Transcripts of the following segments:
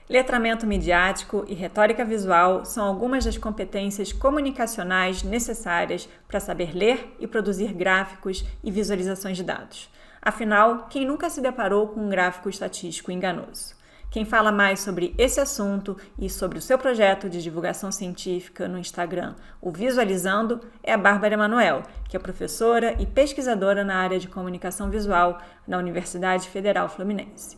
Letramento midiático e retórica visual são algumas das competências comunicacionais necessárias para saber ler e produzir gráficos e visualizações de dados. Afinal, quem nunca se deparou com um gráfico estatístico enganoso? Quem fala mais sobre esse assunto e sobre o seu projeto de divulgação científica no Instagram, o Visualizando, é a Bárbara Emanuel, que é professora e pesquisadora na área de comunicação visual na Universidade Federal Fluminense.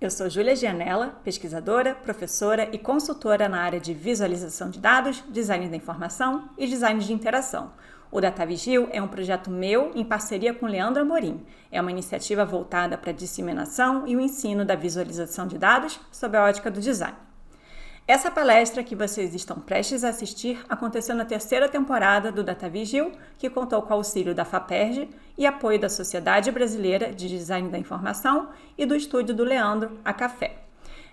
Eu sou Júlia Gianella, pesquisadora, professora e consultora na área de visualização de dados, design da informação e design de interação. O DataVigil é um projeto meu em parceria com Leandro Amorim. É uma iniciativa voltada para a disseminação e o ensino da visualização de dados sob a ótica do design. Essa palestra que vocês estão prestes a assistir aconteceu na terceira temporada do DataVigil, que contou com o auxílio da FAPERJ e apoio da Sociedade Brasileira de Design da Informação e do estúdio do Leandro, a Café.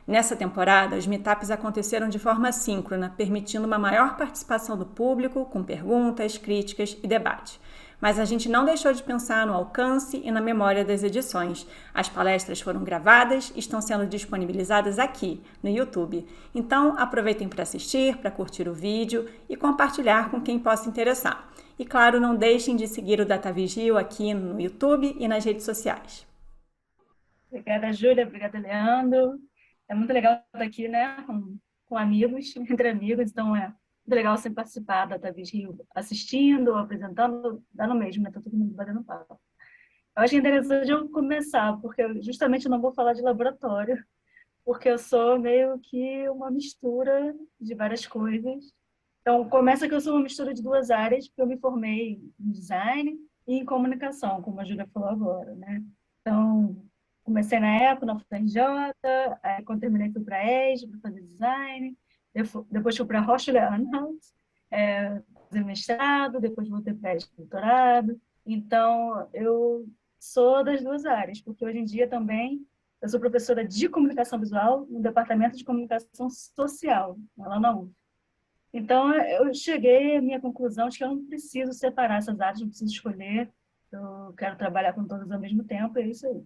Nessa temporada, os meetups aconteceram de forma síncrona, permitindo uma maior participação do público, com perguntas, críticas e debate. Mas a gente não deixou de pensar no alcance e na memória das edições. As palestras foram gravadas e estão sendo disponibilizadas aqui, no YouTube. Então, aproveitem para assistir, para curtir o vídeo e compartilhar com quem possa interessar. E, claro, não deixem de seguir o DataVigil aqui no YouTube e nas redes sociais. Obrigada, Júlia. Obrigada, Leandro. É muito legal estar aqui, né, com amigos, entre amigos. Então, é muito legal sempre participar da DataVigil, assistindo, apresentando, dá no mesmo, né? Tá todo mundo batendo papo. Eu acho interessante eu começar, porque eu justamente não vou falar de laboratório, porque eu sou meio que uma mistura de várias coisas. Então, começa que eu sou uma mistura de duas áreas, porque eu me formei em design e em comunicação, como a Júlia falou agora, né? Então, comecei na época na UFRJ, aí quando terminei fui para a ESG para fazer design, depois fui para a Hochschule Anhalt, fazer mestrado, depois voltei para a ESG doutorado. Então, eu sou das duas áreas, porque hoje em dia também eu sou professora de comunicação visual no departamento de comunicação social, lá na UF. Então, eu cheguei à minha conclusão de que eu não preciso separar essas áreas, não preciso escolher, eu quero trabalhar com todas ao mesmo tempo, é isso aí.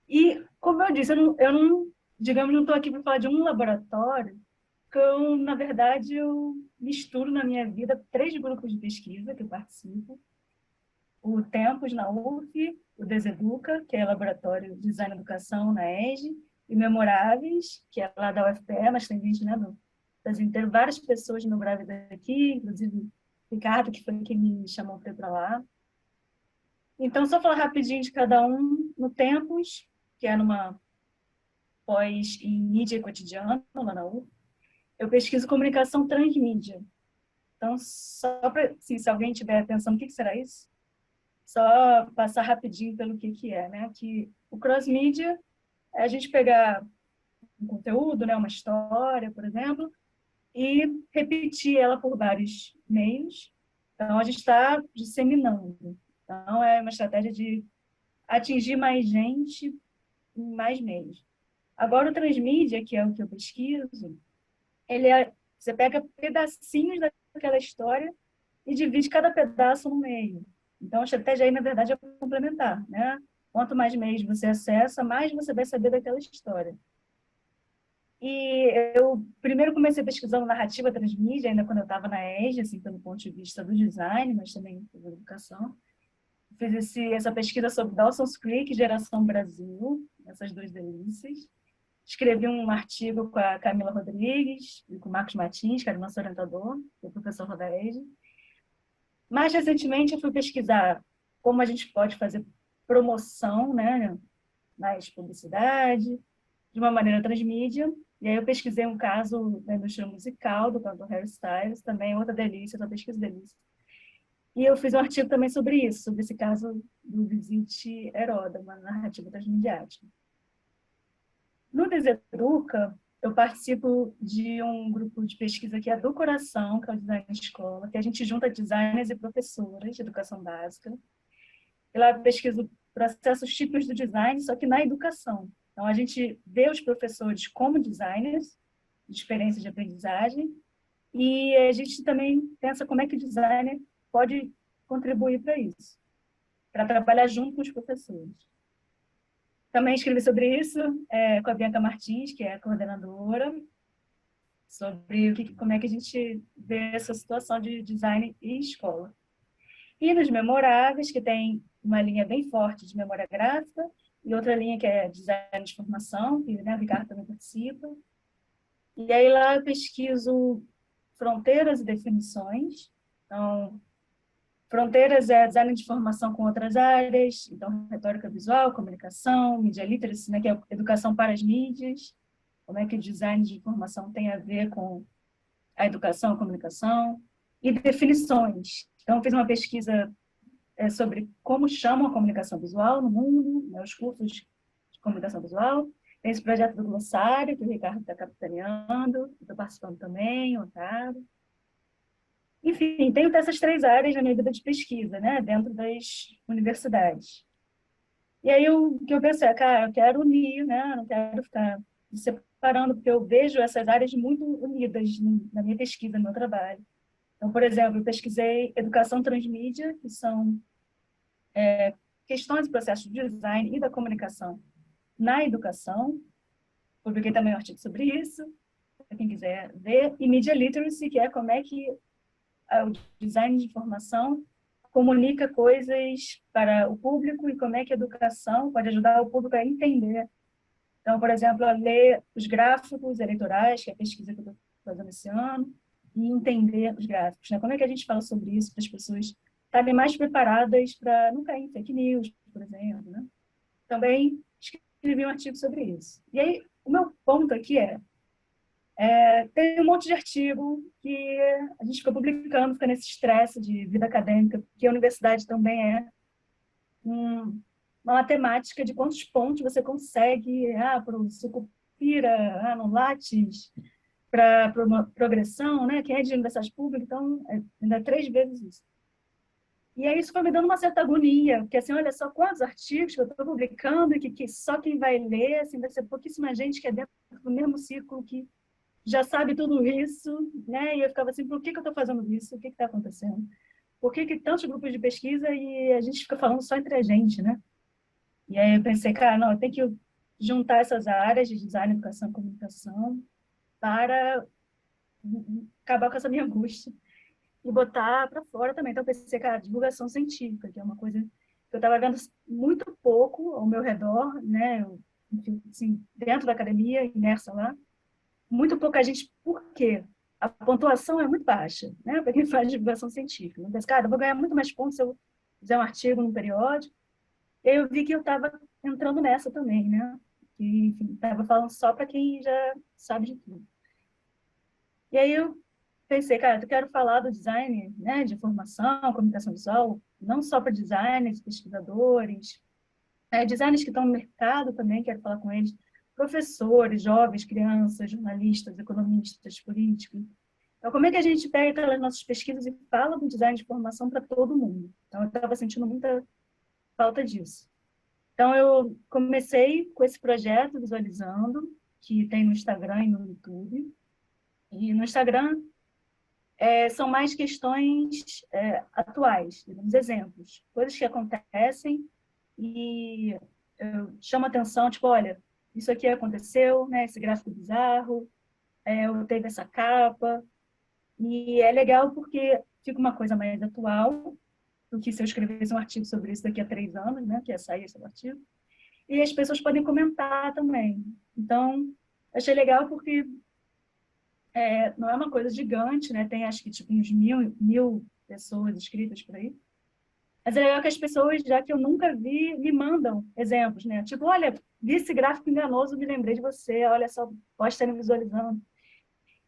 E, como eu disse, digamos, não estou aqui para falar de um laboratório, porque eu, na verdade, eu misturo na minha vida 3 grupos de pesquisa que eu participo. O Tempos, na UF, o Deseduca, que é Laboratório de Design e Educação, na ESG, e Memoráveis, que é lá da UFPE, mas tem gente, né, do Brasil inteiro, várias pessoas memoráveis daqui, inclusive Ricardo, que foi quem me chamou para ir para lá. Então, só falar rapidinho de cada um. No Tempos, que é numa pós em mídia e cotidiano, lá na UF, eu pesquiso comunicação transmídia. Então, só para, assim, se alguém estiver pensando o que será isso, só passar rapidinho pelo que é, né? Que o cross-mídia é a gente pegar um conteúdo, né, uma história, por exemplo, e repetir ela por vários meios. Então, a gente está disseminando. Então, é uma estratégia de atingir mais gente em mais meios. Agora, o transmídia, que é o que eu pesquiso, você pega pedacinhos daquela história e divide cada pedaço no meio. Então, a estratégia aí, na verdade, é complementar, né? Quanto mais meios você acessa, mais você vai saber daquela história. E eu primeiro comecei pesquisando narrativa transmídia, ainda quando eu estava na ESG, assim, pelo ponto de vista do design, mas também da educação. Fiz essa pesquisa sobre Dawson's Creek, Geração Brasil, essas duas delícias. Escrevi um artigo com a Camila Rodrigues e com o Marcos Martins, que era nosso orientador, o professor da ESG. Mais recentemente, eu fui pesquisar como a gente pode fazer promoção, né, mais publicidade, de uma maneira transmídia. E aí eu pesquisei um caso da indústria musical, do cantor Harry Styles, também outra delícia, outra pesquisa delícia. E eu fiz um artigo também sobre isso, sobre esse caso do Visite Heroda, uma narrativa transmediática. No Deseduca, eu participo de um grupo de pesquisa que é do Coração, que é o Design de Escola, que a gente junta designers e professoras de educação básica. E lá eu pesquiso processos típicos do design, só que na educação. Então, a gente vê os professores como designers, de experiência de aprendizagem, e a gente também pensa como é que o designer pode contribuir para isso, para trabalhar junto com os professores. Também escrevi sobre isso com a Bianca Martins, que é a coordenadora, sobre como é que a gente vê essa situação de design e escola. E nos memoráveis, que tem uma linha bem forte de memória gráfica, e outra linha que é design de formação, que, né, o Ricardo também participa. E aí lá eu pesquiso fronteiras e definições. Então, fronteiras é design de formação com outras áreas, então retórica visual, comunicação, media literacy, né, que é educação para as mídias, como é que o design de informação tem a ver com a educação, a comunicação, e definições. Então, fiz uma pesquisa sobre como chamam a comunicação visual no mundo, né, os cursos de comunicação visual. Tem esse projeto do glossário, que o Ricardo está capitaneando, estou participando também, o Otávio. Enfim, tenho essas 3 áreas na minha vida de pesquisa, né, dentro das universidades. E aí o que eu pensei, cara, eu quero unir, né, não quero ficar me separando, porque eu vejo essas áreas muito unidas na minha pesquisa, no meu trabalho. Então, por exemplo, eu pesquisei educação transmídia, que são questões e processos de design e da comunicação na educação. Publiquei também um artigo sobre isso, para quem quiser ver. E media literacy, que é como é que o design de informação comunica coisas para o público e como é que a educação pode ajudar o público a entender. Então, por exemplo, a ler os gráficos eleitorais, que é a pesquisa que eu estou fazendo esse ano, e entender os gráficos, né? Como é que a gente fala sobre isso para as pessoas estarem mais preparadas para não cair em fake news, por exemplo, né? Também escrevi um artigo sobre isso. E aí, o meu ponto aqui tem um monte de artigo que a gente fica publicando, fica nesse estresse de vida acadêmica, porque a universidade também é uma matemática de quantos pontos você consegue para o Sucupira, no Lattes, para uma progressão, né? Quem é de universidade pública, então, ainda é 3 vezes isso. E aí isso foi me dando uma certa agonia, porque assim, olha só quantos artigos que eu estou publicando e que só quem vai ler, assim, vai ser pouquíssima gente que é dentro do mesmo círculo que já sabe tudo isso, né? E eu ficava assim, por que eu estou fazendo isso? O que está acontecendo? Por que tantos grupos de pesquisa e a gente fica falando só entre a gente, né? E aí eu pensei, cara, não, eu tenho que juntar essas áreas de design, educação e comunicação para acabar com essa minha angústia e botar para fora também. Então, eu pensei, cara, divulgação científica, que é uma coisa que eu estava vendo muito pouco ao meu redor, né? Eu, enfim, assim, dentro da academia, imersa lá, muito pouca gente. Por quê? A pontuação é muito baixa, né? Para quem faz divulgação científica. Eu pensei, cara, eu vou ganhar muito mais pontos se eu fizer um artigo num periódico. E aí eu vi que eu estava entrando nessa também, né? E, enfim, estava falando só para quem já sabe de tudo. E aí eu pensei, cara, eu quero falar do design, né, de formação, comunicação visual, não só para designers, pesquisadores, designers que estão no mercado também, quero falar com eles, professores, jovens, crianças, jornalistas, economistas, políticos. Então, como é que a gente pega aquelas nossas pesquisas e fala do design de formação para todo mundo? Então, eu estava sentindo muita falta disso. Então, eu comecei com esse projeto Visualizando, que tem no Instagram e no YouTube. E no Instagram são mais questões atuais, digamos, exemplos, coisas que acontecem e chama atenção, tipo, olha, isso aqui aconteceu, né, esse gráfico bizarro, eu teve essa capa, e é legal porque fica uma coisa mais atual do que se eu escrevesse um artigo sobre isso daqui a 3 anos, né, que ia sair esse artigo, e as pessoas podem comentar também. Então, achei legal porque não é uma coisa gigante, né? Tem acho que tipo uns mil pessoas inscritas por aí. Mas é legal que as pessoas, já que eu nunca vi, me mandam exemplos, né? Tipo, olha, vi esse gráfico enganoso, me lembrei de você, olha só, pode estar me visualizando.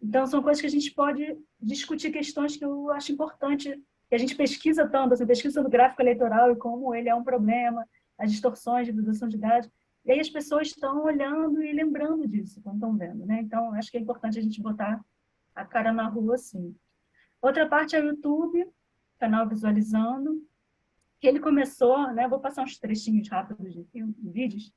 Então, são coisas que a gente pode discutir, questões que eu acho importante, que a gente pesquisa tanto, assim, pesquisa do gráfico eleitoral e como ele é um problema, as distorções de visualização de dados. E aí as pessoas estão olhando e lembrando disso, quando estão vendo, né? Então, acho que é importante a gente botar a cara na rua, assim. Outra parte é o YouTube, canal Visualizando, que ele começou, né? Vou passar uns trechinhos rápidos de vídeos.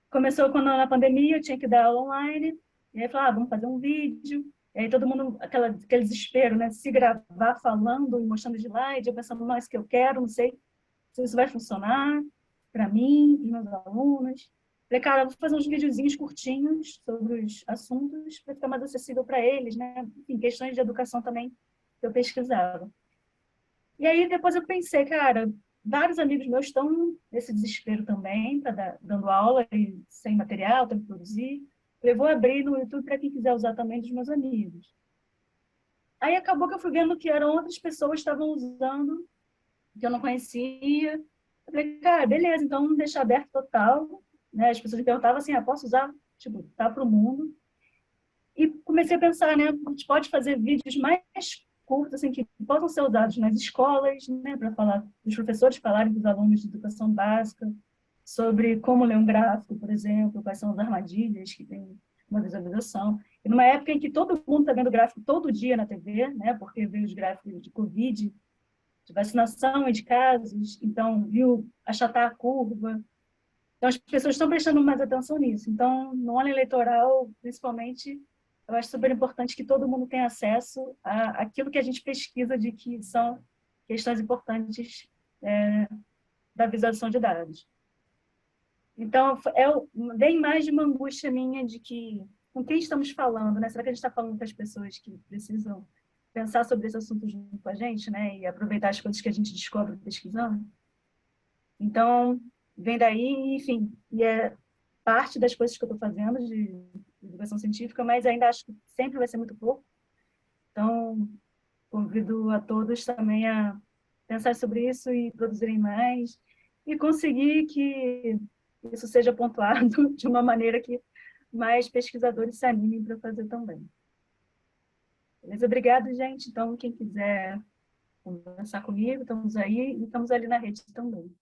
Começou quando na pandemia eu tinha que dar aula online, e aí falou, vamos fazer um vídeo. E aí todo mundo, aquele desespero, né? Se gravar falando e mostrando slide, eu pensando, não, isso que eu quero, não sei se isso vai funcionar para mim e meus alunos. Falei, cara, eu vou fazer uns videozinhos curtinhos sobre os assuntos para ficar mais acessível para eles, né? Enfim, questões de educação também que eu pesquisava. E aí depois eu pensei, cara, vários amigos meus estão nesse desespero também, dando aula e sem material, tem que produzir. Eu vou abrir no YouTube para quem quiser usar também dos meus amigos. Aí acabou que eu fui vendo que eram outras pessoas que estavam usando, que eu não conhecia. Eu falei, cara, beleza, então vamos deixar aberto total. Né? As pessoas me perguntavam assim, posso usar? Tipo, tá para o mundo. E comecei a pensar, né, a gente pode fazer vídeos mais curtos, assim, que possam ser usados nas escolas, né, para falar, os professores falarem com os alunos de educação básica sobre como ler um gráfico, por exemplo, quais são as armadilhas que tem uma visualização. E numa época em que todo mundo está vendo gráfico todo dia na TV, né, porque veio os gráficos de Covid, de vacinação e de casos, então viu achatar a curva. Então, as pessoas estão prestando mais atenção nisso. Então, no ano eleitoral, principalmente, eu acho super importante que todo mundo tenha acesso àquilo que a gente pesquisa de que são questões importantes da visualização de dados. Então, vem mais de uma angústia minha de que, com quem estamos falando, né? Será que a gente está falando com as pessoas que precisam pensar sobre esse assunto junto com a gente, né? E aproveitar as coisas que a gente descobre pesquisando? Então, vem daí, enfim, e é parte das coisas que eu estou fazendo de divulgação científica, mas ainda acho que sempre vai ser muito pouco. Então, convido a todos também a pensar sobre isso e produzirem mais e conseguir que isso seja pontuado de uma maneira que mais pesquisadores se animem para fazer também. Beleza? Obrigada, gente. Então, quem quiser conversar comigo, estamos aí e estamos ali na rede também.